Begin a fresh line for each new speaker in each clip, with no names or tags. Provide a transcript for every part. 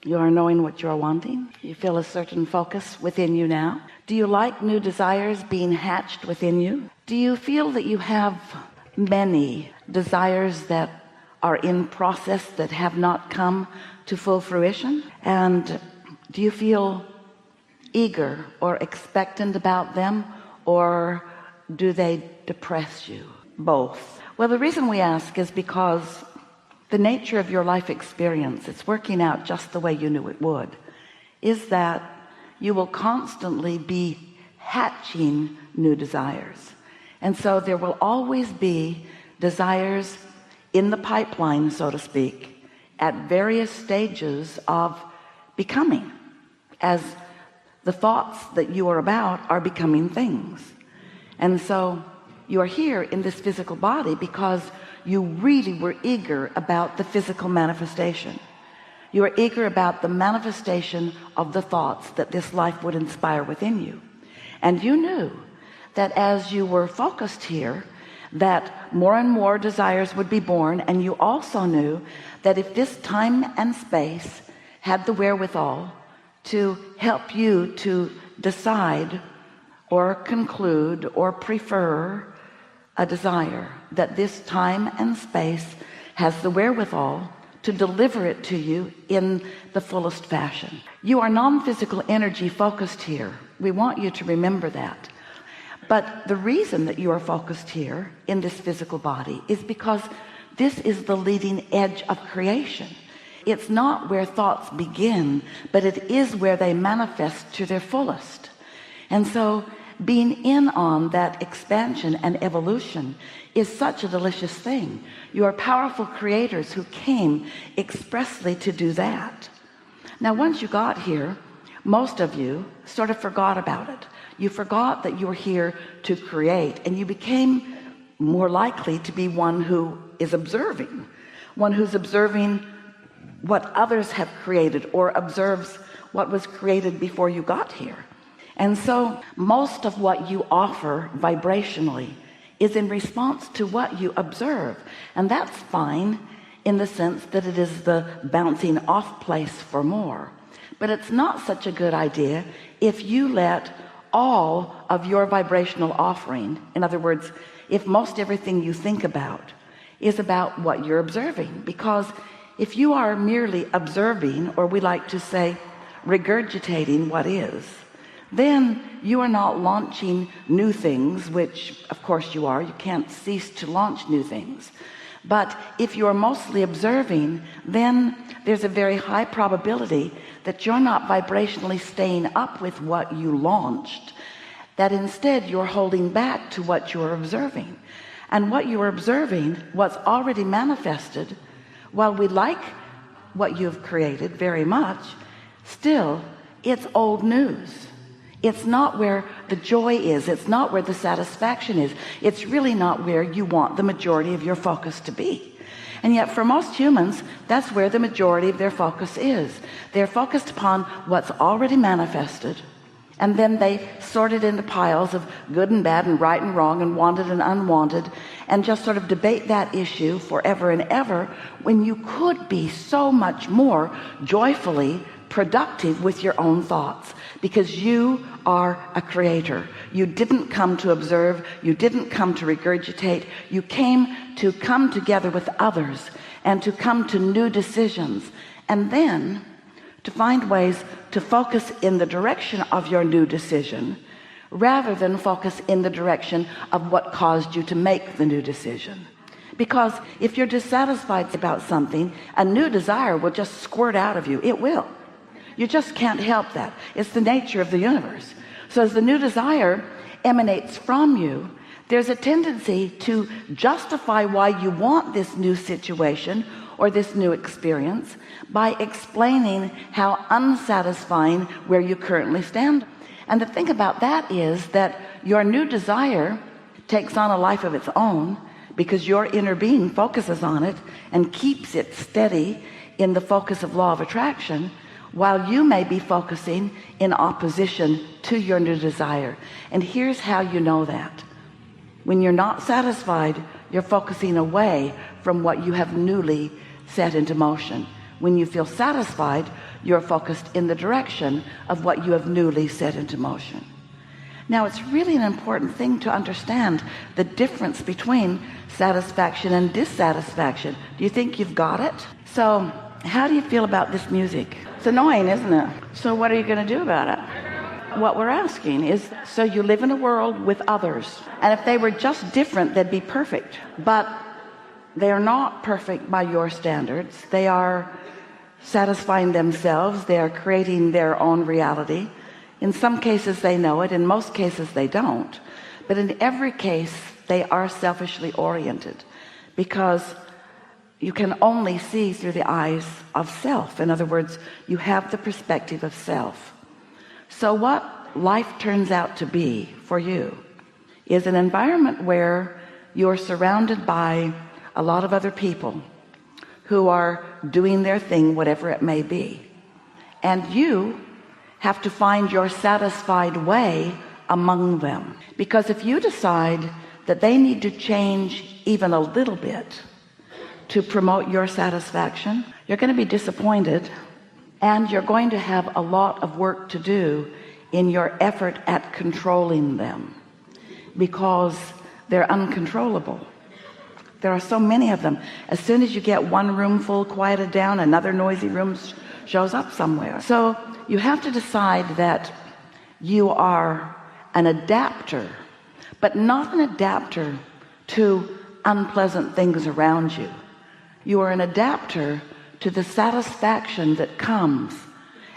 You are knowing what you are wanting. You feel a certain focus within you now. Do you like new desires being hatched within you? Do you feel that you have many desires that are in process that have not come to full fruition? And do you feel eager or expectant about them, or do they depress you? Both. Well, the reason we ask is because the nature of your life experience, it's working out just the way you knew it would, is that you will constantly be hatching new desires. And so there will always be desires in the pipeline, so to speak, at various stages of becoming, as the thoughts that you are about are becoming things. And so you are here in this physical body because you really were eager about the physical manifestation. You are eager about the manifestation of the thoughts that this life would inspire within you. And you knew that as you were focused here, that more and more desires would be born. And you also knew that if this time and space had the wherewithal to help you to decide or conclude or prefer a desire, that this time and space has the wherewithal to deliver it to you in the fullest fashion. You are non-physical energy focused here. We want you to remember that. But the reason that you are focused here in this physical body is because this is the leading edge of creation. It's not where thoughts begin, but it is where they manifest to their fullest. And so being in on that expansion and evolution is such a delicious thing. You are powerful creators who came expressly to do that. Now, once you got here, most of you sort of forgot about it. You forgot that you were here to create, and you became more likely to be one who is observing, one who's observing what others have created, or observes what was created before you got here. And so most of what you offer vibrationally is in response to what you observe. And that's fine in the sense that it is the bouncing off place for more. But it's not such a good idea if you let all of your vibrational offering, in other words, if most everything you think about is about what you're observing. Because if you are merely observing, or we like to say regurgitating what is, then you are not launching new things, which of course you are. You can't cease to launch new things. But if you are mostly observing, then there's a very high probability that you're not vibrationally staying up with what you launched, that instead you're holding back to what you're observing. And what you're observing, what's already manifested, while we like what you've created very much, still it's old news. It's not where the joy is. It's not where the satisfaction is. It's really not where you want the majority of your focus to be. And yet for most humans, that's where the majority of their focus is. They're focused upon what's already manifested, and then they sort it into piles of good and bad and right and wrong and wanted and unwanted, and just sort of debate that issue forever and ever, when you could be so much more joyfully productive with your own thoughts, because you are a creator. You didn't come to observe. You didn't come to regurgitate. You came to come together with others and to come to new decisions, and then to find ways to focus in the direction of your new decision rather than focus in the direction of what caused you to make the new decision. Because if you're dissatisfied about something, a new desire will just squirt out of you. It will. You just can't help that. It's the nature of the universe. So as the new desire emanates from you, there's a tendency to justify why you want this new situation or this new experience by explaining how unsatisfying where you currently stand. And the thing about that is that your new desire takes on a life of its own, because your inner being focuses on it and keeps it steady in the focus of law of attraction, while you may be focusing in opposition to your new desire. And here's how you know that. When you're not satisfied, you're focusing away from what you have newly set into motion. When you feel satisfied, you're focused in the direction of what you have newly set into motion. Now, it's really an important thing to understand the difference between satisfaction and dissatisfaction. Do you think you've got it? So how do you feel about this music? It's annoying, isn't it? So what are you going to do about it? What we're asking is, so you live in a world with others, and if they were just different, they'd be perfect. But they are not perfect by your standards. They are satisfying themselves. They are creating their own reality. In some cases they know it, in most cases they don't, but in every case they are selfishly oriented, because you can only see through the eyes of self. In other words, you have the perspective of self. So what life turns out to be for you is an environment where you're surrounded by a lot of other people who are doing their thing, whatever it may be, and you have to find your satisfied way among them. Because if you decide that they need to change even a little bit to promote your satisfaction, you're going to be disappointed, and you're going to have a lot of work to do in your effort at controlling them, because they're uncontrollable. There are so many of them. As soon as you get one room full quieted down, another noisy room shows up somewhere. So you have to decide that you are an adapter, but not an adapter to unpleasant things around you. You are an adapter to the satisfaction that comes,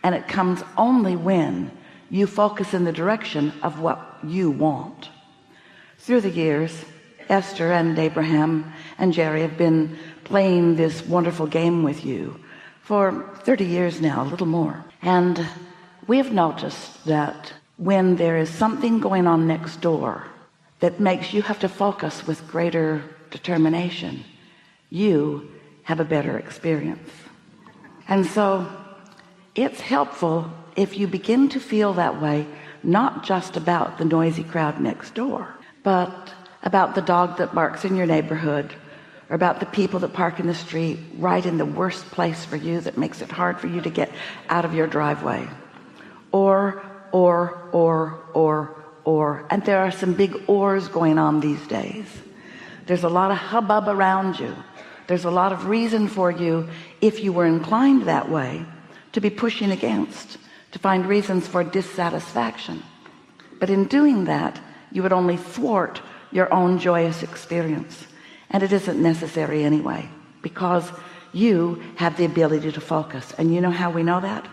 and it comes only when you focus in the direction of what you want. Through the years, Esther and Abraham and Jerry have been playing this wonderful game with you for 30 years now, a little more. And we have noticed that when there is something going on next door that makes you have to focus with greater determination, you have a better experience. And so it's helpful if you begin to feel that way, not just about the noisy crowd next door, but about the dog that barks in your neighborhood, or about the people that park in the street right in the worst place for you that makes it hard for you to get out of your driveway, or, and there are some big ors going on these days. There's a lot of hubbub around you. There's a lot of reason for you, if you were inclined that way, to be pushing against, to find reasons for dissatisfaction. But in doing that, you would only thwart your own joyous experience, and it isn't necessary anyway, because you have the ability to focus. And you know how we know that?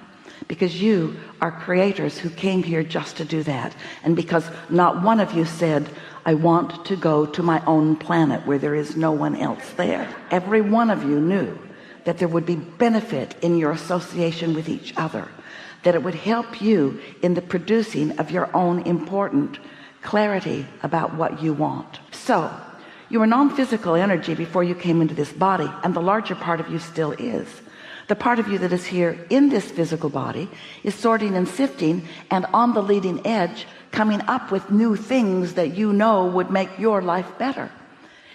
Because you are creators who came here just to do that, and because not one of you said, I want to go to my own planet where there is no one else there. Every one of you knew that there would be benefit in your association with each other, that it would help you in the producing of your own important clarity about what you want. So you were non-physical energy before you came into this body, and the larger part of you still is. The part of you that is here in this physical body is sorting and sifting, and on the leading edge, coming up with new things that you know would make your life better.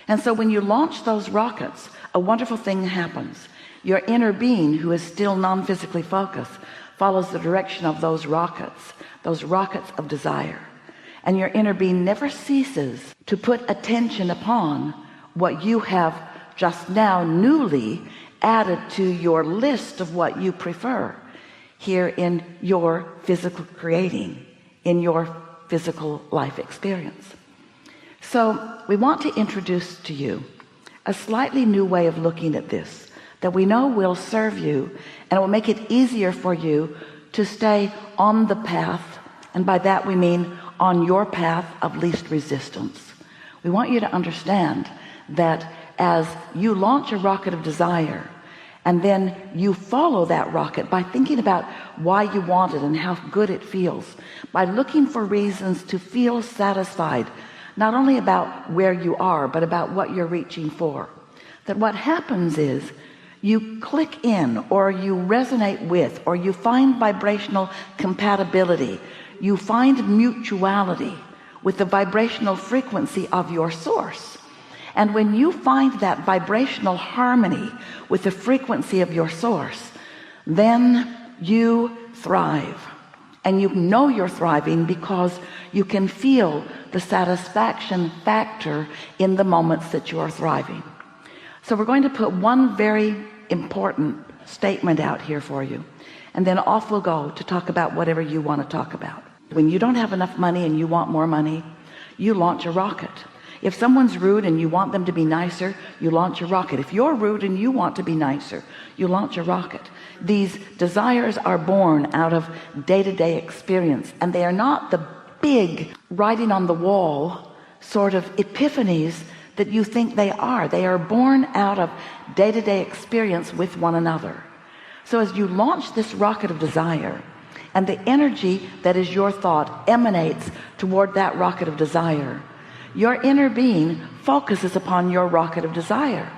And so when you launch those rockets, a wonderful thing happens. Your inner being, who is still non-physically focused, follows the direction of those rockets of desire. And your inner being never ceases to put attention upon what you have just now newly added to your list of what you prefer here in your physical creating, in your physical life experience. So we want to introduce to you a slightly new way of looking at this that we know will serve you, and it will make it easier for you to stay on the path, and by that we mean on your path of least resistance. We want you to understand that as you launch a rocket of desire, and then you follow that rocket by thinking about why you want it and how good it feels, by looking for reasons to feel satisfied, not only about where you are, but about what you're reaching for, that what happens is you click in, or you resonate with, or you find vibrational compatibility, you find mutuality with the vibrational frequency of your source. And when you find that vibrational harmony with the frequency of your source, then you thrive. And you know you're thriving because you can feel the satisfaction factor in the moments that you are thriving. So we're going to put one very important statement out here for you, and then off we'll go to talk about whatever you want to talk about. When you don't have enough money and you want more money, you launch a rocket. If someone's rude and you want them to be nicer, you launch a rocket. If you're rude and you want to be nicer, you launch a rocket. These desires are born out of day-to-day experience, and they are not the big writing on the wall sort of epiphanies that you think they are. They are born out of day-to-day experience with one another. So as you launch this rocket of desire, and the energy that is your thought emanates toward that rocket of desire, your inner being focuses upon your rocket of desire.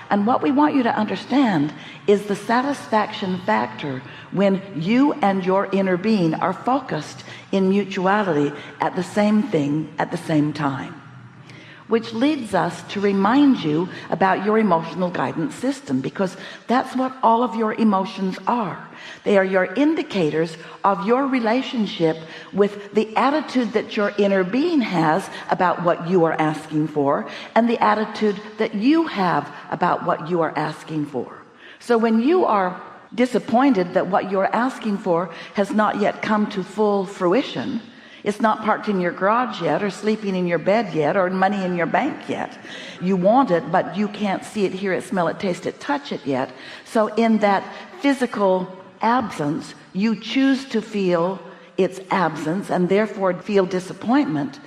And what we want you to understand is the satisfaction factor when you and your inner being are focused in mutuality at the same thing at the same time. Which leads us to remind you about your emotional guidance system, because that's what all of your emotions are. They are your indicators of your relationship with the attitude that your inner being has about what you are asking for, and the attitude that you have about what you are asking for. So when you are disappointed that what you're asking for has not yet come to full fruition, it's not parked in your garage yet, or sleeping in your bed yet, or money in your bank yet. You want it, but you can't see it, hear it, smell it, taste it, touch it yet. So in that physical absence, you choose to feel its absence and therefore feel disappointment.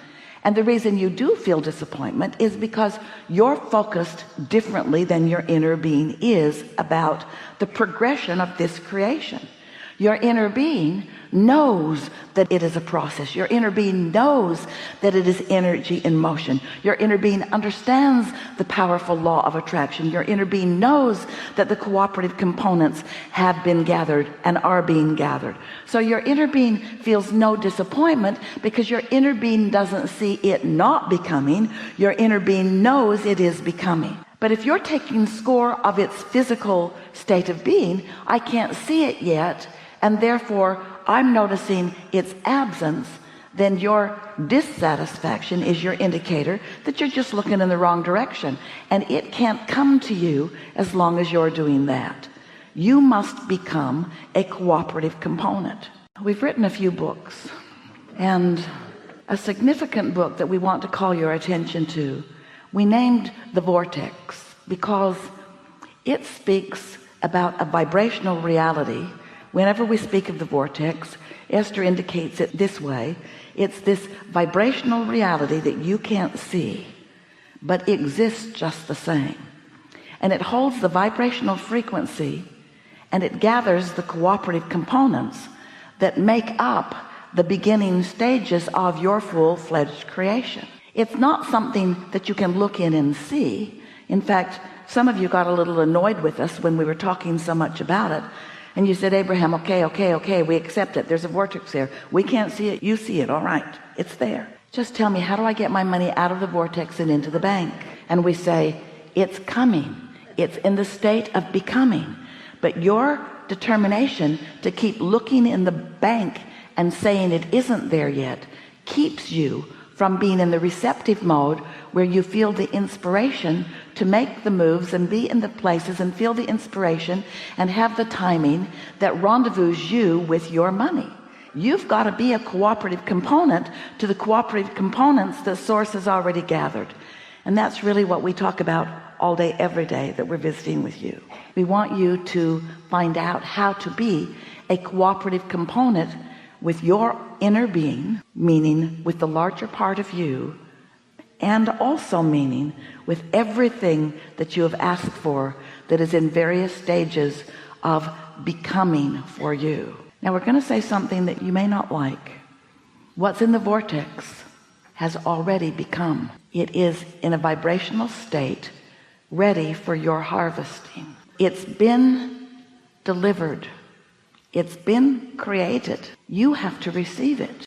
And the reason you do feel disappointment is because you're focused differently than your inner being is about the progression of this creation. Your inner being knows that it is a process. Your inner being knows that it is energy in motion. Your inner being understands the powerful law of attraction. Your inner being knows that the cooperative components have been gathered and are being gathered. So your inner being feels no disappointment because your inner being doesn't see it not becoming. Your inner being knows it is becoming. But if you're taking score of its physical state of being, I can't see it yet, and therefore I'm noticing its absence, then your dissatisfaction is your indicator that you're just looking in the wrong direction, and it can't come to you as long as you're doing that. You must become a cooperative component. We've written a few books, and a significant book that we want to call your attention to, we named The Vortex, because it speaks about a vibrational reality. Whenever we speak of the vortex, Esther indicates it this way: it's this vibrational reality that you can't see, but exists just the same. And it holds the vibrational frequency, and it gathers the cooperative components that make up the beginning stages of your full-fledged creation. It's not something that you can look in and see. In fact, some of you got a little annoyed with us when we were talking so much about it. And you said, Abraham, okay, we accept it. There's a vortex there. We can't see it. You see it. All right. It's there. Just tell me, how do I get my money out of the vortex and into the bank? And we say, it's coming. It's in the state of becoming. But your determination to keep looking in the bank and saying it isn't there yet keeps you from being in the receptive mode where you feel the inspiration to make the moves and be in the places and feel the inspiration and have the timing that rendezvous you with your money. You've got to be a cooperative component to the cooperative components that source has already gathered. And that's really what we talk about all day, every day that we're visiting with you. We want you to find out how to be a cooperative component with your inner being, meaning with the larger part of you, and also meaning with everything that you have asked for that is in various stages of becoming for you. Now we're going to say something that you may not like. What's in the vortex has already become. It is in a vibrational state ready for your harvesting. It's been delivered. It's been created. You have to receive it.